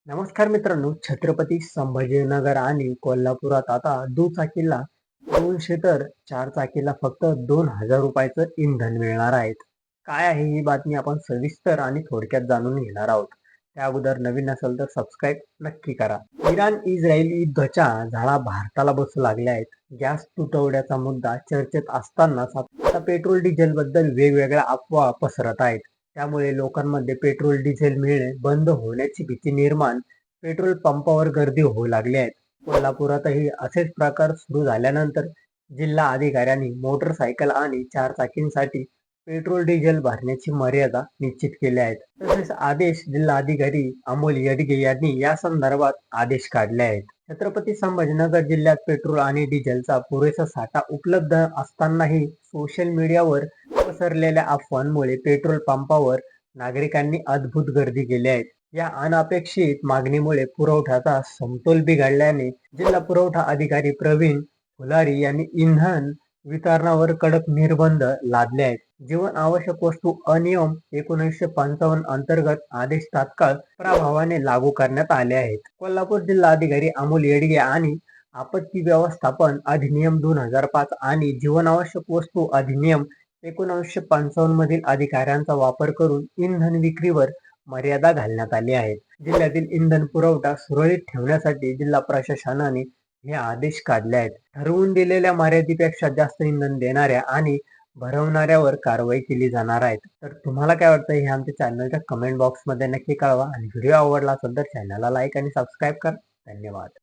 नमस्कार मित्रांनो, छत्रपती संभाजीनगर आणि कोल्हापुरात आता दुचाकीला 200 तर चारचाकीला फक्त 2,000 रुपयाचं इंधन मिळणार आहेत. काय आहे ही बातमी आपण सविस्तर आणि थोडक्यात जाणून घेणार आहोत. त्या अगोदर नवीन असेल तर सबस्क्राईब नक्की करा. इराण इस्रायल युद्धाच्या झळा भारताला बसू लागल्या आहेत. गॅस तुटवड्याचा मुद्दा चर्चेत असतानाच आता पेट्रोल डिझेल बद्दल वेगवेगळ्या अफवा पसरत आहेत. त्यामुळे लोकांमध्ये पेट्रोल डिझेल मिळणे बंद होण्याची भीती निर्माण पेट्रोल पंपावर गर्दी होऊ लागली आहे. कोल्हापुरातही असेच प्रकार सुरू झाल्यानंतर जिल्हा अधिकाऱ्यांनी मोटरसायकल आणि चारचाकींसाठी पेट्रोल डिझेल भरण्याची मर्यादा निश्चित केल्या आहेत. तसेच आदेश जिल्हाधिकारी अमोल येडगे यांनी या संदर्भात आदेश काढले आहेत. छत्रपती संभाजीनगर जिल्ह्यात पेट्रोल आणि डिझेलचा पुरेसा साठा उपलब्ध असतानाही सोशल मीडियावर पसरलेल्या अफवांमुळे पेट्रोल पंपावर नागरिकांनी अद्भुत गर्दी केली आहे. या अनपेक्षित मागणीमुळे पुरवठ्याचा समतोल बिघडल्याने जिल्हा पुरवठा अधिकारी प्रवीण फुलारी यांनी इंधन वितरणावर कडक निर्बंध लादले आहेत. जीवन आवश्यक वस्तू अधिनियम 1955 अंतर्गत आदेश तात्काळ प्रभावाने लागू करण्यात आले आहेत. कोल्हापूर जिल्हाधिकारी अमोल येडगे आणि आपत्ती व्यवस्थापन अधिनियम 2005 आणि जीवनावश्यक वस्तू अधिनियम 1955 मधील अधिकाऱ्यांचा वापर करून इंधन विक्रीवर मर्यादा घालण्यात आली आहे. जिल्ह्यातील इंधन पुरवठा सुरळीत ठेवण्यासाठी जिल्हा प्रशासनाने हे आदेश काढले आहेत. ठरवून दिलेल्या मर्यादेपेक्षा जास्त इंधन देणाऱ्या आणि भरवणाऱ्यावर कारवाई केली जाणार आहे. तर तुम्हाला काय वाटतं हे आमच्या चॅनलच्या कमेंट बॉक्समध्ये नक्की कळवा आणि व्हिडिओ आवडला असेल तर चॅनलला लाईक आणि सबस्क्राईब करा. धन्यवाद.